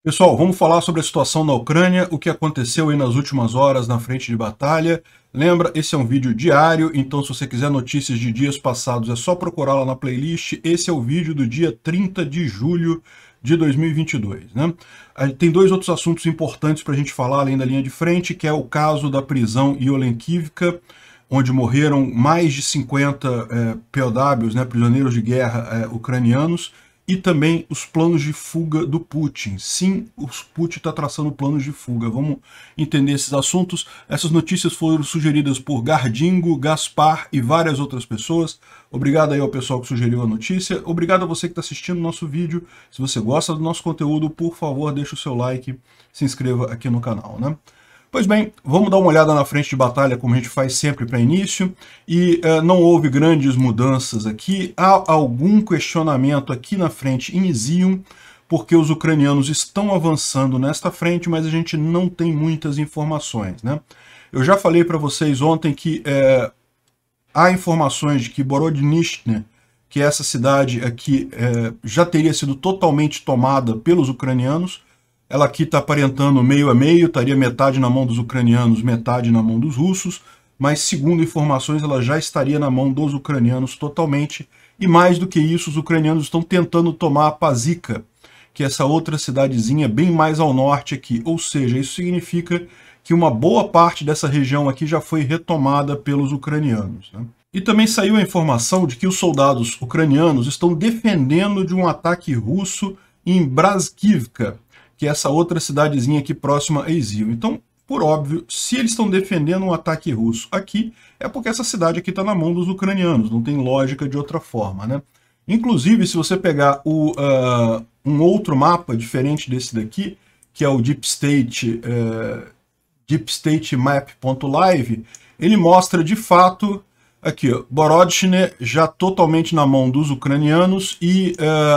Pessoal, vamos falar sobre a situação na Ucrânia, o que aconteceu aí nas últimas horas na frente de batalha. Lembra, esse é um vídeo diário, então se você quiser notícias de dias passados é só procurar lá na playlist. Esse é o vídeo do dia 30 de julho de 2022, né? Tem dois outros assuntos importantes para a gente falar além da linha de frente, que é o caso da prisão em Olenkivka, onde morreram mais de 50 POWs, né, prisioneiros de guerra ucranianos, e também os planos de fuga do Putin. Sim, o Putin está traçando planos de fuga. Vamos entender esses assuntos. Essas notícias foram sugeridas por Gardingo, Gaspar e várias outras pessoas. Obrigado aí ao pessoal que sugeriu a notícia. Obrigado a você que está assistindo o nosso vídeo. Se você gosta do nosso conteúdo, por favor, deixa o seu like, se inscreva aqui no canal, né? Pois bem, vamos dar uma olhada na frente de batalha, como a gente faz sempre para início, e não houve grandes mudanças aqui. Há algum questionamento aqui na frente em Izium, porque os ucranianos estão avançando nesta frente, mas a gente não tem muitas informações, né? Eu já falei para vocês ontem que há informações de que Borodnishne, que é essa cidade aqui, já teria sido totalmente tomada pelos ucranianos. Ela aqui está aparentando meio a meio, estaria metade na mão dos ucranianos, metade na mão dos russos, mas segundo informações ela já estaria na mão dos ucranianos totalmente, e mais do que isso, os ucranianos estão tentando tomar a Pazivka, que é essa outra cidadezinha bem mais ao norte aqui, ou seja, isso significa que uma boa parte dessa região aqui já foi retomada pelos ucranianos, né? E também saiu a informação de que os soldados ucranianos estão defendendo de um ataque russo em Bratskivka, que é essa outra cidadezinha aqui próxima a Izium. Então, por óbvio, se eles estão defendendo um ataque russo aqui, é porque essa cidade aqui está na mão dos ucranianos, não tem lógica de outra forma, né? Inclusive, se você pegar um outro mapa diferente desse daqui, que é o Deep State Map.live, ele mostra de fato aqui, ó, Borodchne já totalmente na mão dos ucranianos e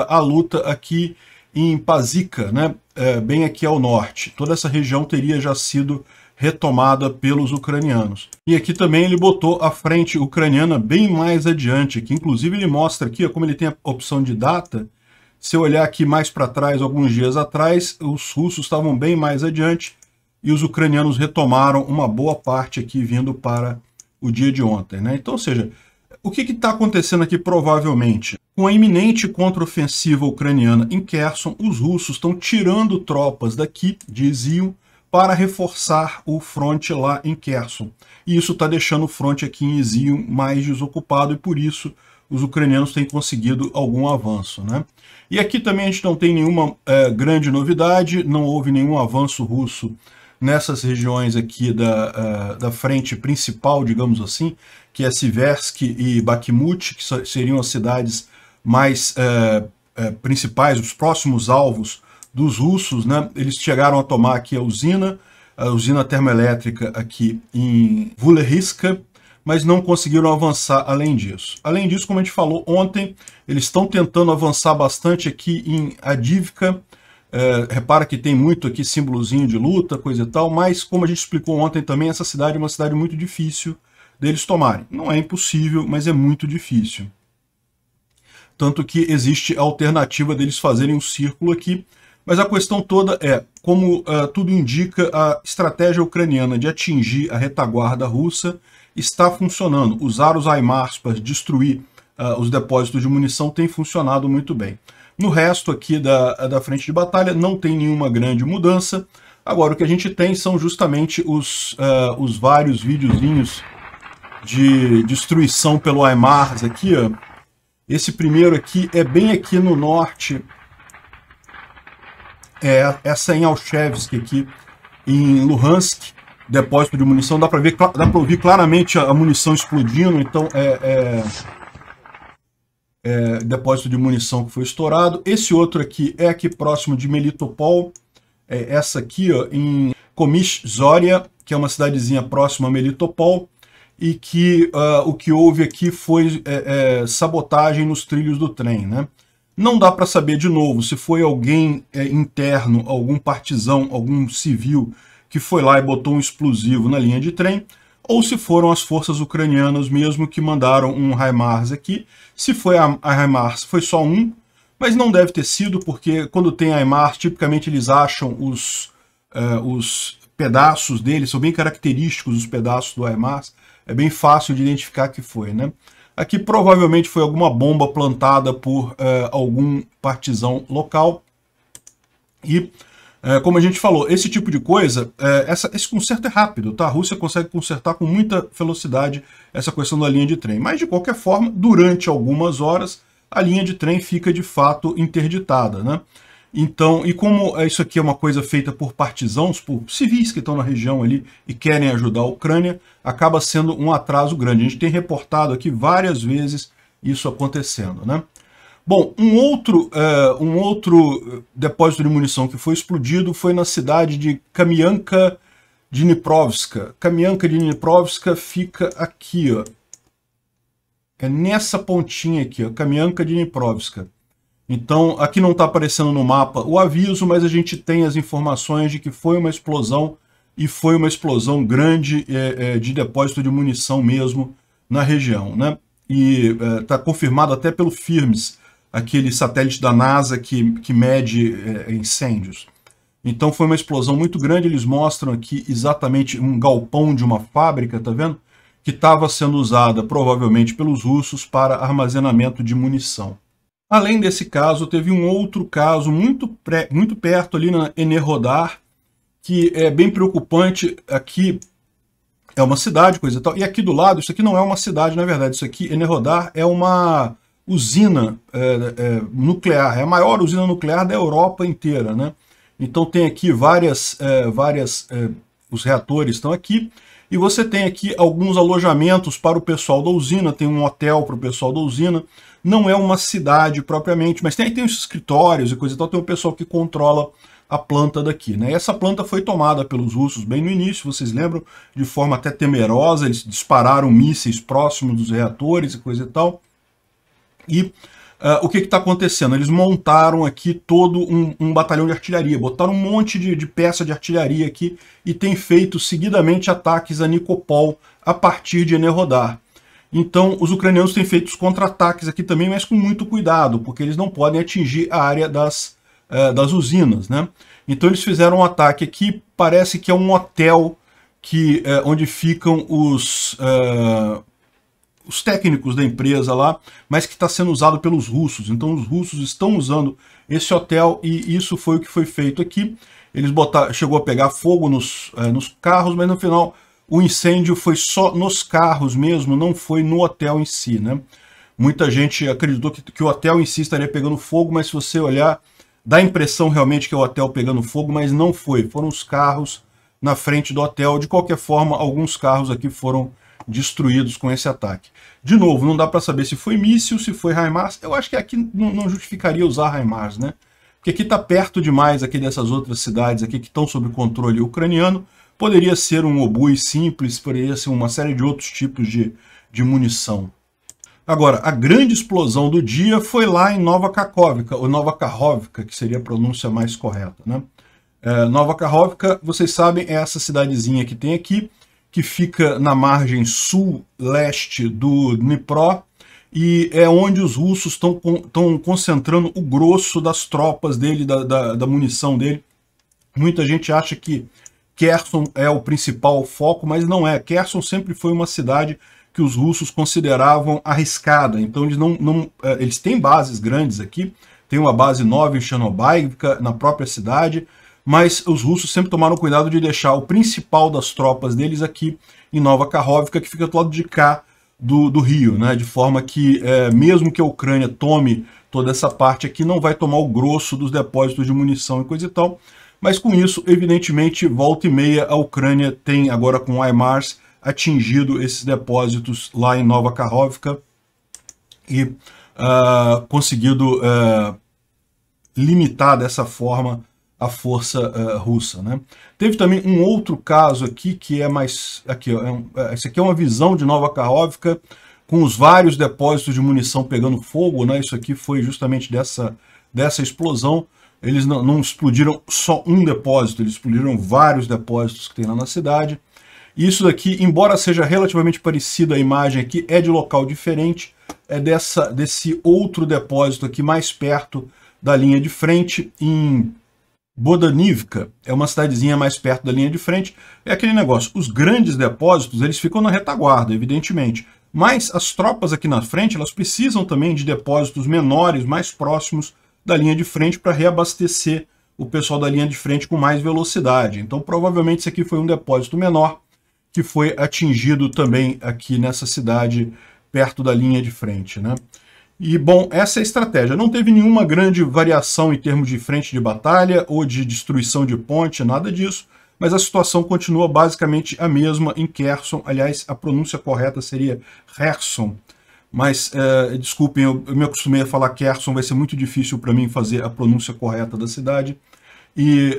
a luta aqui em Pazivka, né, bem aqui ao norte. Toda essa região teria já sido retomada pelos ucranianos. E aqui também ele botou a frente ucraniana bem mais adiante, que inclusive ele mostra aqui, ó, como ele tem a opção de data. Se eu olhar aqui mais para trás, alguns dias atrás, os russos estavam bem mais adiante e os ucranianos retomaram uma boa parte aqui vindo para o dia de ontem, né? Então, ou seja, o que está acontecendo aqui provavelmente? Com a iminente contraofensiva ucraniana em Kherson, os russos estão tirando tropas daqui de Izium para reforçar o fronte lá em Kherson. E isso está deixando o fronte aqui em Izium mais desocupado e por isso os ucranianos têm conseguido algum avanço, né? E aqui também a gente não tem nenhuma grande novidade, não houve nenhum avanço russo nessas regiões aqui da frente principal, digamos assim, que é Siversk e Bakhmut, que seriam as cidades mais principais, os próximos alvos dos russos, né? Eles chegaram a tomar aqui a usina termoelétrica aqui em Vuleriska, mas não conseguiram avançar além disso. Além disso, como a gente falou ontem, eles estão tentando avançar bastante aqui em Avdiivka. Repara que tem muito aqui símbolozinho de luta, coisa e tal, mas como a gente explicou ontem também, essa cidade é uma cidade muito difícil deles tomarem. Não é impossível, mas é muito difícil. Tanto que existe a alternativa deles fazerem um círculo aqui, mas a questão toda é, como tudo indica, a estratégia ucraniana de atingir a retaguarda russa está funcionando. Usar os HIMARS para destruir os depósitos de munição tem funcionado muito bem. No resto aqui da frente de batalha não tem nenhuma grande mudança. Agora o que a gente tem são justamente os vários videozinhos de destruição pelo HIMARS aqui, ó. Esse primeiro aqui é bem aqui no norte, essa em Alchevsk aqui, em Luhansk, depósito de munição, dá para ouvir claramente a munição explodindo, então depósito de munição que foi estourado. Esse outro aqui é aqui próximo de Melitopol, essa aqui, ó, em Komizh-Zoria, que é uma cidadezinha próxima a Melitopol, e que o que houve aqui foi sabotagem nos trilhos do trem, né? Não dá para saber de novo se foi alguém interno, algum partisão, algum civil que foi lá e botou um explosivo na linha de trem, ou se foram as forças ucranianas mesmo que mandaram um HIMARS aqui. Se foi a HIMARS, foi só um, mas não deve ter sido, porque quando tem HIMARS, tipicamente eles acham os pedaços deles, são bem característicos os pedaços do HIMARS, é bem fácil de identificar que foi, né? Aqui provavelmente foi alguma bomba plantada por algum partizão local. E, como a gente falou, esse tipo de coisa, esse conserto é rápido, tá? A Rússia consegue consertar com muita velocidade essa questão da linha de trem. Mas, de qualquer forma, durante algumas horas, a linha de trem fica, de fato, interditada, né? Então, e como isso aqui é uma coisa feita por partisãos, por civis que estão na região ali e querem ajudar a Ucrânia, acaba sendo um atraso grande. A gente tem reportado aqui várias vezes isso acontecendo, né? Bom, um outro depósito de munição que foi explodido foi na cidade de Kamianka-Dniprovska. Kamianka-Dniprovska fica aqui, ó. É nessa pontinha aqui, ó, Kamianka-Dniprovska. Então, aqui não está aparecendo no mapa o aviso, mas a gente tem as informações de que foi uma explosão, e foi uma explosão grande de depósito de munição mesmo na região, né? E está confirmado até pelo FIRMS, aquele satélite da NASA que mede incêndios. Então foi uma explosão muito grande, eles mostram aqui exatamente um galpão de uma fábrica, tá vendo? Que estava sendo usada provavelmente pelos russos para armazenamento de munição. Além desse caso, teve um outro caso muito perto ali na Enerhodar, que é bem preocupante. Aqui é uma cidade, coisa e tal, e aqui do lado, isso aqui não é uma cidade, na verdade, isso aqui, Enerhodar, é uma usina nuclear, é a maior usina nuclear da Europa inteira, né? Então tem aqui os reatores estão aqui, e você tem aqui alguns alojamentos para o pessoal da usina, tem um hotel para o pessoal da usina. Não é uma cidade propriamente, mas tem os escritórios e coisa e tal, tem o pessoal que controla a planta daqui, né? E essa planta foi tomada pelos russos bem no início, vocês lembram, de forma até temerosa, eles dispararam mísseis próximos dos reatores e coisa e tal. E o que está acontecendo? Eles montaram aqui todo um batalhão de artilharia, botaram um monte de peça de artilharia aqui e tem feito seguidamente ataques a Nikopol a partir de Enerhodar. Então, os ucranianos têm feito os contra-ataques aqui também, mas com muito cuidado, porque eles não podem atingir a área das usinas, né? Então, eles fizeram um ataque aqui, parece que é um hotel onde ficam os técnicos da empresa lá, mas que está sendo usado pelos russos. Então, os russos estão usando esse hotel e isso foi o que foi feito aqui. Eles chegou a pegar fogo nos carros, mas no final o incêndio foi só nos carros mesmo, não foi no hotel em si, né? Muita gente acreditou que o hotel em si estaria pegando fogo, mas se você olhar, dá a impressão realmente que é o hotel pegando fogo, mas não foi. Foram os carros na frente do hotel. De qualquer forma, alguns carros aqui foram destruídos com esse ataque. De novo, não dá para saber se foi míssil, se foi HIMARS. Eu acho que aqui não justificaria usar HIMARS, né? Porque aqui está perto demais aqui dessas outras cidades aqui que estão sob controle ucraniano. Poderia ser um obus simples, poderia ser uma série de outros tipos de munição. Agora, a grande explosão do dia foi lá em Nova Kakhovka, ou Nova Kakhovka, que seria a pronúncia mais correta, né? Nova Kakhovka, vocês sabem, é essa cidadezinha que tem aqui, que fica na margem sul-leste do Dnipro, e é onde os russos estão concentrando o grosso das tropas dele, da munição dele. Muita gente acha que Kherson é o principal foco, mas não é. Kherson sempre foi uma cidade que os russos consideravam arriscada, então eles têm bases grandes aqui, tem uma base nova em Chernobyl, na própria cidade, mas os russos sempre tomaram cuidado de deixar o principal das tropas deles aqui em Nova Kakhovka, que fica do lado de cá do rio, né? De forma que, mesmo que a Ucrânia tome toda essa parte aqui, não vai tomar o grosso dos depósitos de munição e coisa e tal. Mas com isso, evidentemente, volta e meia, a Ucrânia tem, agora com o HIMARS, atingido esses depósitos lá em Nova Kakhovka e conseguido limitar dessa forma a força russa, né? Teve também um outro caso aqui, que é mais... Aqui, esse aqui é uma visão de Nova Kakhovka, com os vários depósitos de munição pegando fogo, né? Isso aqui foi justamente dessa explosão. Eles não explodiram só um depósito, eles explodiram vários depósitos que tem lá na cidade. Isso daqui, embora seja relativamente parecida a imagem aqui, é de local diferente, é desse outro depósito aqui mais perto da linha de frente, em Bodanivka, é uma cidadezinha mais perto da linha de frente. É aquele negócio, os grandes depósitos, eles ficam na retaguarda, evidentemente, mas as tropas aqui na frente, elas precisam também de depósitos menores, mais próximos da linha de frente, para reabastecer o pessoal da linha de frente com mais velocidade. Então, provavelmente, esse aqui foi um depósito menor, que foi atingido também aqui nessa cidade, perto da linha de frente, né? E, bom, essa é a estratégia. Não teve nenhuma grande variação em termos de frente de batalha ou de destruição de ponte, nada disso, mas a situação continua basicamente a mesma em Kherson. Aliás, a pronúncia correta seria Kherson, mas, desculpem, eu me acostumei a falar Kherson, vai ser muito difícil para mim fazer a pronúncia correta da cidade. E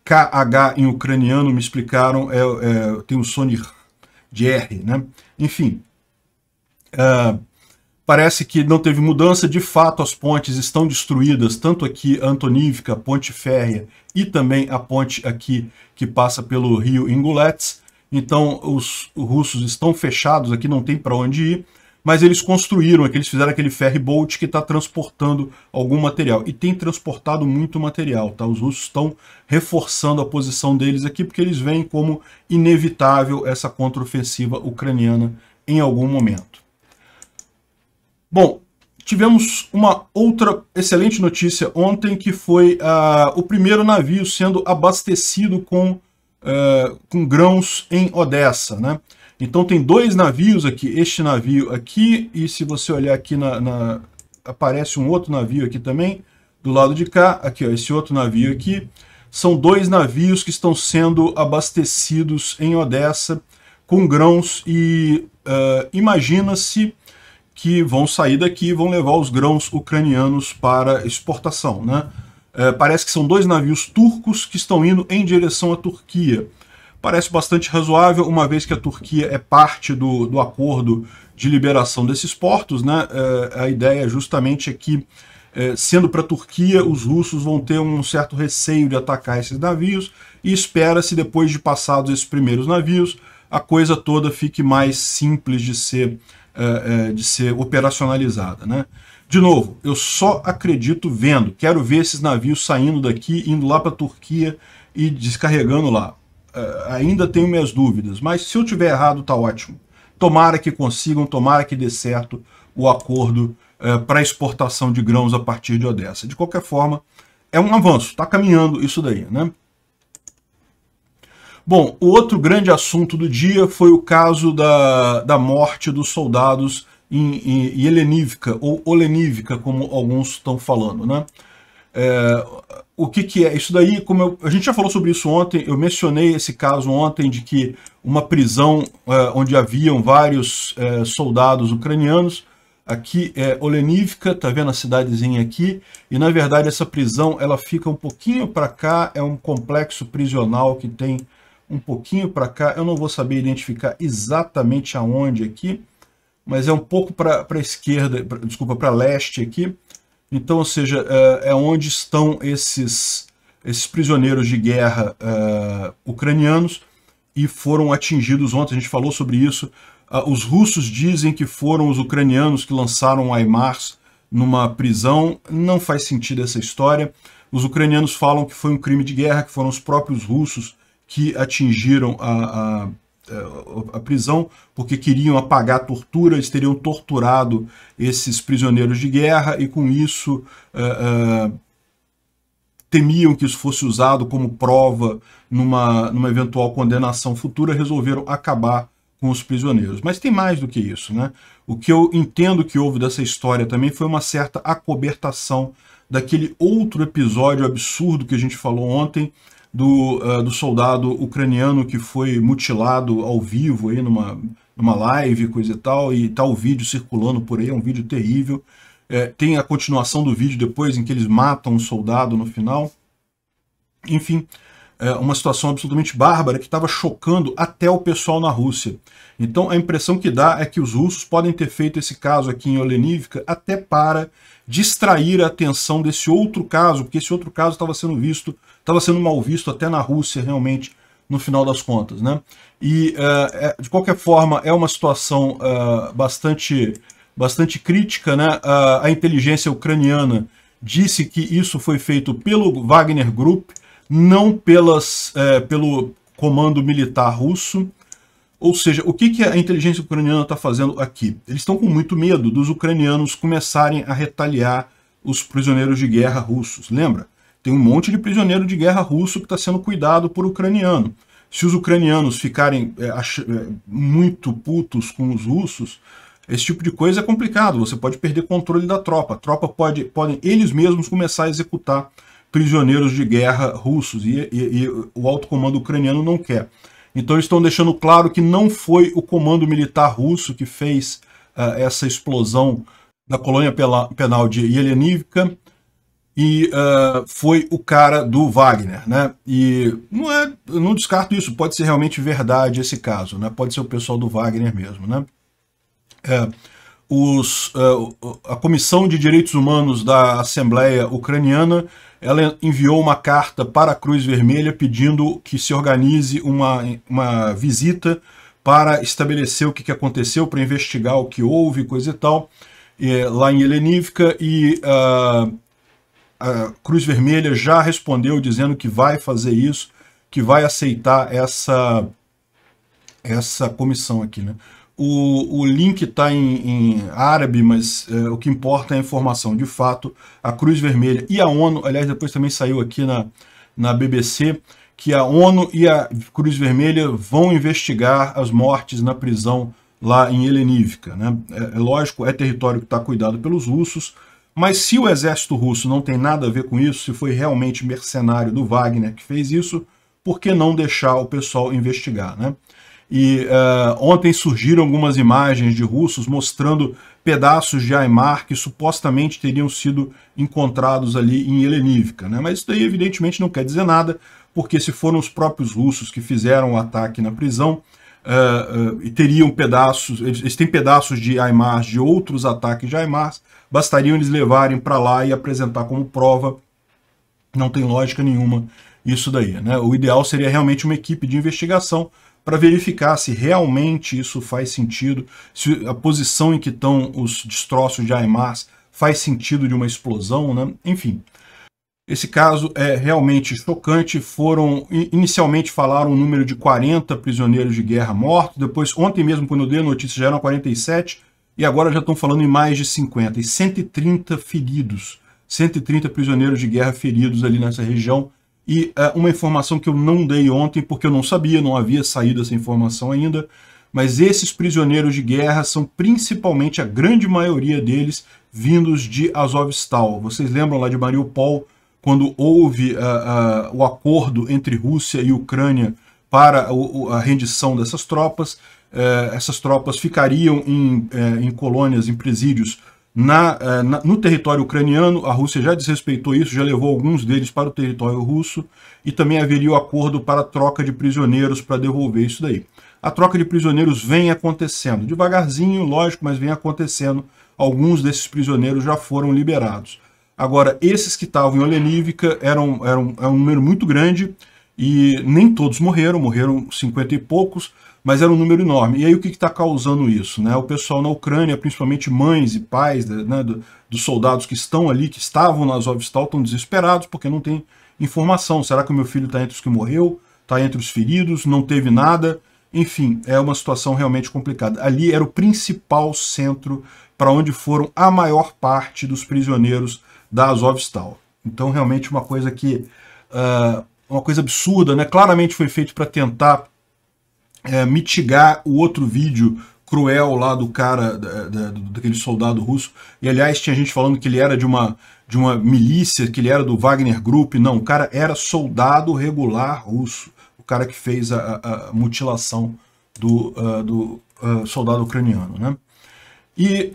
KH em ucraniano, me explicaram, tem o som de R, né? Enfim, parece que não teve mudança, de fato as pontes estão destruídas, tanto aqui a Antonivka, a ponte férrea, e também a ponte aqui que passa pelo rio Ingulets. Então os russos estão fechados aqui, não tem para onde ir, mas eles construíram, eles fizeram aquele ferry boat que está transportando algum material, e tem transportado muito material, tá? Os russos estão reforçando a posição deles aqui, porque eles veem como inevitável essa contraofensiva ucraniana em algum momento. Bom, tivemos uma outra excelente notícia ontem, que foi o primeiro navio sendo abastecido com grãos em Odessa, né? Então tem dois navios aqui, este navio aqui, e se você olhar aqui, aparece um outro navio aqui também, do lado de cá, aqui ó, esse outro navio aqui. São dois navios que estão sendo abastecidos em Odessa com grãos, e imagina-se que vão sair daqui e vão levar os grãos ucranianos para exportação, né? Parece que são dois navios turcos que estão indo em direção à Turquia. Parece bastante razoável, uma vez que a Turquia é parte do acordo de liberação desses portos, né? A ideia justamente é que, sendo para a Turquia, os russos vão ter um certo receio de atacar esses navios, e espera-se, depois de passados esses primeiros navios, a coisa toda fique mais simples de ser operacionalizada, né? De novo, eu só acredito vendo, quero ver esses navios saindo daqui, indo lá para a Turquia e descarregando lá. Ainda tenho minhas dúvidas, mas se eu tiver errado, tá ótimo. Tomara que consigam, tomara que dê certo o acordo para exportação de grãos a partir de Odessa. De qualquer forma, é um avanço, está caminhando isso daí, né? Bom, o outro grande assunto do dia foi o caso da morte dos soldados em Yelenivka, ou Olenivka, como alguns estão falando, né? O que é isso daí? A gente já falou sobre isso ontem, eu mencionei esse caso ontem, de que uma prisão onde haviam vários soldados ucranianos. Aqui é Olenivka, tá vendo a cidadezinha aqui? E na verdade essa prisão, ela fica um pouquinho para cá, é um complexo prisional que tem um pouquinho para cá, eu não vou saber identificar exatamente aonde aqui, mas é um pouco para a esquerda, desculpa, para leste aqui. Então, ou seja, é onde estão esses prisioneiros de guerra ucranianos, e foram atingidos ontem, a gente falou sobre isso. Os russos dizem que foram os ucranianos que lançaram o HIMARS numa prisão. Não faz sentido essa história. Os ucranianos falam que foi um crime de guerra, que foram os próprios russos que atingiram a prisão, porque queriam apagar a tortura. Eles teriam torturado esses prisioneiros de guerra, e com isso temiam que isso fosse usado como prova numa eventual condenação futura. Resolveram acabar com os prisioneiros. Mas tem mais do que isso, né? O que eu entendo que houve dessa história também foi uma certa acobertação daquele outro episódio absurdo que a gente falou ontem, do soldado ucraniano que foi mutilado ao vivo aí numa live, coisa e tal, e tá o vídeo circulando por aí, é um vídeo terrível. Tem a continuação do vídeo depois, em que eles matam um soldado no final. Enfim, uma situação absolutamente bárbara que estava chocando até o pessoal na Rússia. Então a impressão que dá é que os russos podem ter feito esse caso aqui em Olenivka até para distrair a atenção desse outro caso, porque esse outro caso estava sendo mal visto até na Rússia, realmente, no final das contas, né? E, de qualquer forma, é uma situação bastante crítica, né? A inteligência ucraniana disse que isso foi feito pelo Wagner Group, não pelo comando militar russo. Ou seja, o que a inteligência ucraniana está fazendo aqui? Eles estão com muito medo dos ucranianos começarem a retaliar os prisioneiros de guerra russos. Lembra? Tem um monte de prisioneiro de guerra russo que está sendo cuidado por ucraniano. Se os ucranianos ficarem muito putos com os russos, esse tipo de coisa é complicado. Você pode perder controle da tropa. A tropa podem eles mesmos começar a executar prisioneiros de guerra russos. E o alto comando ucraniano não quer. Então eles estão deixando claro que não foi o comando militar russo que fez essa explosão da colônia penal de Yelenivka, e foi o cara do Wagner, né? E eu não descarto isso, pode ser realmente verdade esse caso, né? Pode ser o pessoal do Wagner mesmo, né? A Comissão de Direitos Humanos da Assembleia Ucraniana, ela enviou uma carta para a Cruz Vermelha pedindo que se organize uma visita para estabelecer o que aconteceu, para investigar o que houve, coisa e tal, lá em Yelenivka, e a Cruz Vermelha já respondeu dizendo que vai fazer isso, que vai aceitar essa comissão aqui, né? O link está em árabe, mas o que importa é a informação. De fato, a Cruz Vermelha e a ONU, aliás, depois também saiu aqui na BBC, que a ONU e a Cruz Vermelha vão investigar as mortes na prisão lá em Yelenivka, né? Lógico, é território que está cuidado pelos russos, mas se o exército russo não tem nada a ver com isso, se foi realmente mercenário do Wagner que fez isso, por que não deixar o pessoal investigar, né? E ontem surgiram algumas imagens de russos mostrando pedaços de Aimar que supostamente teriam sido encontrados ali em Yelenivka, né? Mas isso daí evidentemente não quer dizer nada, porque se foram os próprios russos que fizeram o ataque na prisão, e teriam pedaços, eles têm pedaços de Aimar de outros ataques de Aimar, bastariam eles levarem para lá e apresentar como prova. Não tem lógica nenhuma isso daí, né? O ideal seria realmente uma equipe de investigação para verificar se realmente isso faz sentido, se a posição em que estão os destroços de Aimar faz sentido de uma explosão, né? Enfim, esse caso é realmente chocante. Inicialmente falaram um número de 40 prisioneiros de guerra mortos, depois, ontem mesmo, quando eu dei a notícia, já eram 47, e agora já estão falando em mais de 50, e 130 feridos, 130 prisioneiros de guerra feridos ali nessa região. E uma informação que eu não dei ontem, porque eu não sabia, não havia saído essa informação ainda, mas esses prisioneiros de guerra são principalmente, a grande maioria deles, vindos de Azovstal. Vocês lembram lá de Mariupol, quando houve o acordo entre Rússia e Ucrânia para a rendição dessas tropas? Essas tropas ficariam em colônias, em presídios, no território ucraniano. A Rússia já desrespeitou isso, já levou alguns deles para o território russo, e também haveria o acordo para a troca de prisioneiros para devolver isso daí. A troca de prisioneiros vem acontecendo, devagarzinho, lógico, mas vem acontecendo. Alguns desses prisioneiros já foram liberados. Agora, esses que estavam em Yelenivka é um número muito grande, e nem todos morreram 50 e poucos, mas era um número enorme. E aí o que está causando isso, né? O pessoal na Ucrânia, principalmente mães e pais, né, dos soldados que estão ali, que estavam na Azovstal, estão desesperados porque não tem informação. Será que o meu filho está entre os que morreu? Está entre os feridos? Não teve nada? Enfim, é uma situação realmente complicada. Ali era o principal centro para onde foram a maior parte dos prisioneiros da Azovstal. Então realmente uma coisa uma coisa absurda, né? Claramente foi feito para tentar mitigar o outro vídeo cruel lá do cara, daquele soldado russo. E aliás, tinha gente falando que ele era de uma milícia, que ele era do Wagner Group. Não, o cara era soldado regular russo, o cara que fez a mutilação do soldado ucraniano, né? E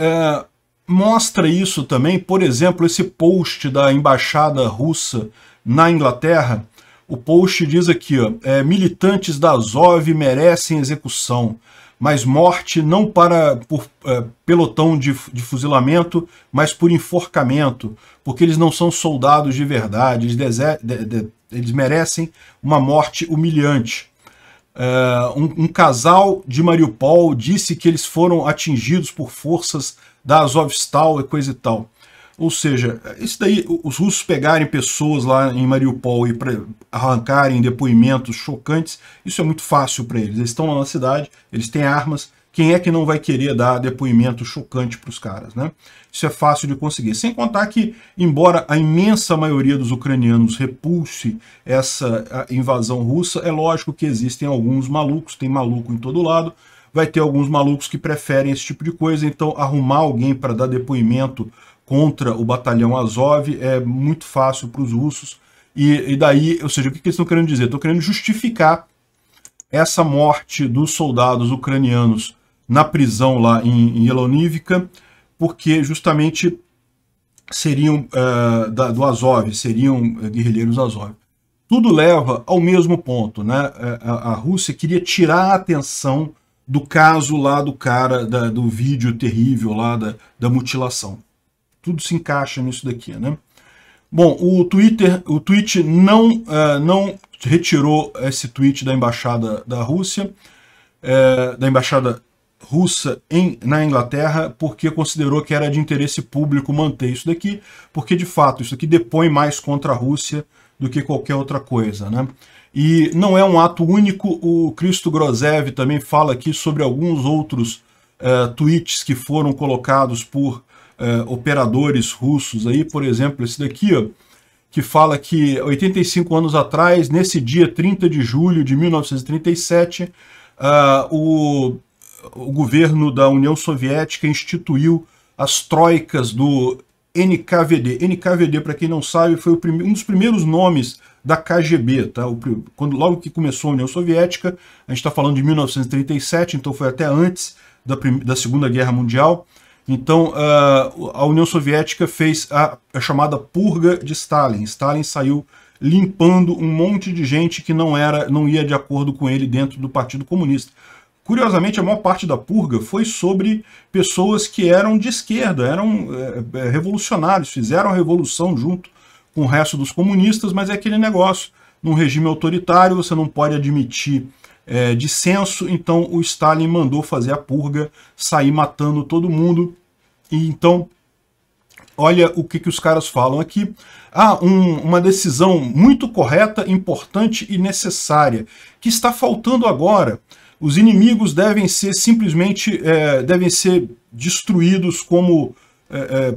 mostra isso também, por exemplo, esse post da embaixada russa na Inglaterra. O post diz aqui, ó, militantes da Azov merecem execução, mas morte não por pelotão de fuzilamento, mas por enforcamento, porque eles não são soldados de verdade, eles merecem uma morte humilhante. Um casal de Mariupol disse que eles foram atingidos por forças da Azovstal e coisa e tal. Ou seja, isso daí, os russos pegarem pessoas lá em Mariupol e arrancarem depoimentos chocantes, isso é muito fácil para eles. Eles estão lá na cidade, eles têm armas, quem é que não vai querer dar depoimento chocante para os caras, né? Isso é fácil de conseguir. Sem contar que, embora a imensa maioria dos ucranianos repulse essa invasão russa, é lógico que existem alguns malucos, tem maluco em todo lado, vai ter alguns malucos que preferem esse tipo de coisa, então arrumar alguém para dar depoimento contra o batalhão Azov é muito fácil para os russos, e daí, ou seja, o que eles estão querendo dizer? Estão querendo justificar essa morte dos soldados ucranianos na prisão lá em Yelonivka, porque justamente seriam do Azov, seriam guerrilheiros Azov. Tudo leva ao mesmo ponto, né? A Rússia queria tirar a atenção do caso lá do cara, do vídeo terrível lá da mutilação. Tudo se encaixa nisso daqui, né? Bom, o tweet não retirou esse tweet da embaixada da Rússia, da embaixada russa na Inglaterra, porque considerou que era de interesse público manter isso daqui, porque de fato isso aqui depõe mais contra a Rússia do que qualquer outra coisa, né? E não é um ato único, o Christo Grozev também fala aqui sobre alguns outros tweets que foram colocados por operadores russos aí, por exemplo, esse daqui, ó, que fala que 85 anos atrás, nesse dia 30 de julho de 1937, o governo da União Soviética instituiu as troicas do NKVD. NKVD, para quem não sabe, foi um dos primeiros nomes da KGB, tá? Logo que começou a União Soviética, a gente está falando de 1937, então foi até antes da Segunda Guerra Mundial. Então, a União Soviética fez a chamada purga de Stalin. Stalin saiu limpando um monte de gente que não ia de acordo com ele dentro do Partido Comunista. Curiosamente, a maior parte da purga foi sobre pessoas que eram de esquerda, eram revolucionários, fizeram a revolução junto com o resto dos comunistas, mas é aquele negócio, num regime autoritário você não pode admitir dissenso, então o Stalin mandou fazer a purga, sair matando todo mundo. E então, olha o que os caras falam aqui. Uma decisão muito correta, importante e necessária, que está faltando agora. Os inimigos devem ser simplesmente devem ser destruídos como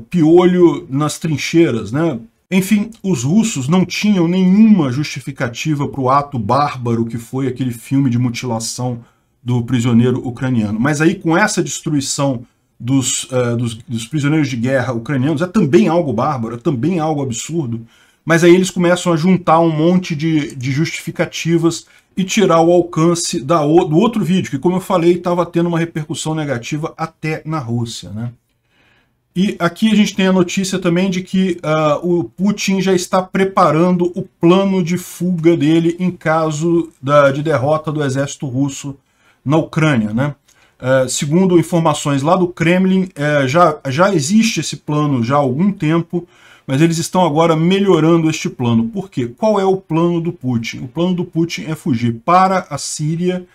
piolho nas trincheiras, né? Enfim, os russos não tinham nenhuma justificativa para o ato bárbaro que foi aquele filme de mutilação do prisioneiro ucraniano. Mas aí, com essa destruição dos prisioneiros de guerra ucranianos, é também algo bárbaro, é também algo absurdo, mas aí eles começam a juntar um monte de justificativas e tirar o alcance do outro vídeo, que, como eu falei, estava tendo uma repercussão negativa até na Rússia, né? E aqui a gente tem a notícia também de que o Putin já está preparando o plano de fuga dele em caso de derrota do exército russo na Ucrânia, né? Segundo informações lá do Kremlin, já existe esse plano já há algum tempo, mas eles estão agora melhorando este plano. Por quê? Qual é o plano do Putin? O plano do Putin é fugir para a Síria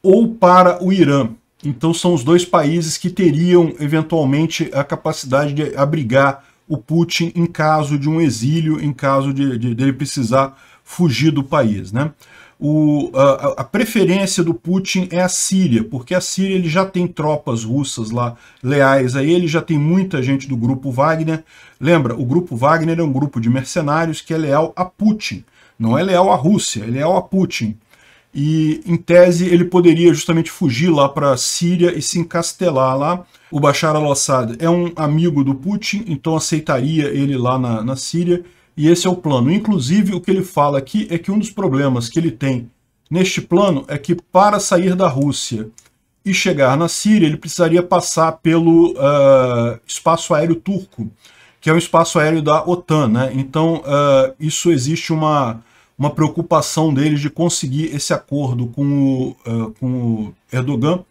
ou para o Irã. Então são os dois países que teriam, eventualmente, a capacidade de abrigar o Putin em caso de um exílio, em caso de ele precisar fugir do país, né? A preferência do Putin é a Síria, porque a Síria ele já tem tropas russas lá leais a ele, já tem muita gente do grupo Wagner. Lembra, o grupo Wagner é um grupo de mercenários que é leal a Putin, não é leal à Rússia, é leal a Putin. E, em tese, ele poderia justamente fugir lá para a Síria e se encastelar lá. O Bashar al-Assad é um amigo do Putin, então aceitaria ele lá na Síria, e esse é o plano. Inclusive, o que ele fala aqui é que um dos problemas que ele tem neste plano é que, para sair da Rússia e chegar na Síria, ele precisaria passar pelo espaço aéreo turco, que é um espaço aéreo da OTAN, né? Então, isso existe uma preocupação deles de conseguir esse acordo com o Erdogan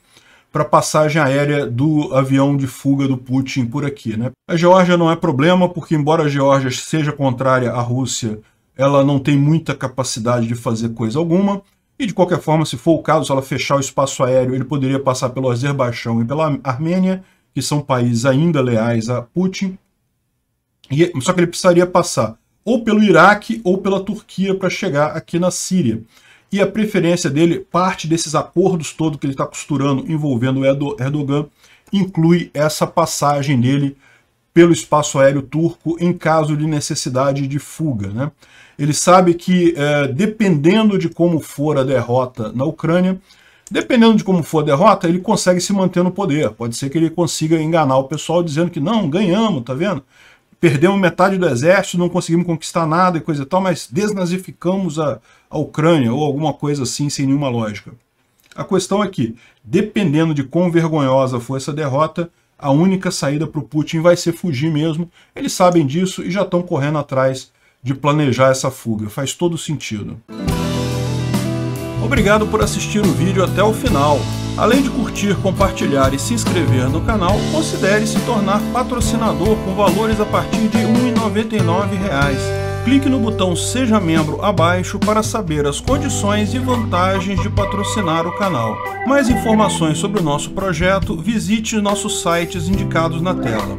para passagem aérea do avião de fuga do Putin por aqui, né? A Geórgia não é problema, porque embora a Geórgia seja contrária à Rússia, ela não tem muita capacidade de fazer coisa alguma. E de qualquer forma, se for o caso, se ela fechar o espaço aéreo, ele poderia passar pelo Azerbaijão e pela Armênia, que são países ainda leais a Putin. Só que ele precisaria passar ou pelo Iraque ou pela Turquia para chegar aqui na Síria. E a preferência dele, parte desses acordos todos que ele está costurando envolvendo o Erdogan, inclui essa passagem dele pelo espaço aéreo turco em caso de necessidade de fuga, né? Ele sabe que, dependendo de como for a derrota na Ucrânia, ele consegue se manter no poder. Pode ser que ele consiga enganar o pessoal dizendo que não, ganhamos, tá vendo? Perdemos metade do exército, não conseguimos conquistar nada e coisa e tal, mas desnazificamos a Ucrânia, ou alguma coisa assim, sem nenhuma lógica. A questão é que, dependendo de quão vergonhosa for essa derrota, a única saída para o Putin vai ser fugir mesmo. Eles sabem disso e já estão correndo atrás de planejar essa fuga. Faz todo sentido. Obrigado por assistir o vídeo até o final. Além de curtir, compartilhar e se inscrever no canal, considere se tornar patrocinador com valores a partir de R$ 1,99. Clique no botão Seja Membro abaixo para saber as condições e vantagens de patrocinar o canal. Mais informações sobre o nosso projeto, visite nossos sites indicados na tela.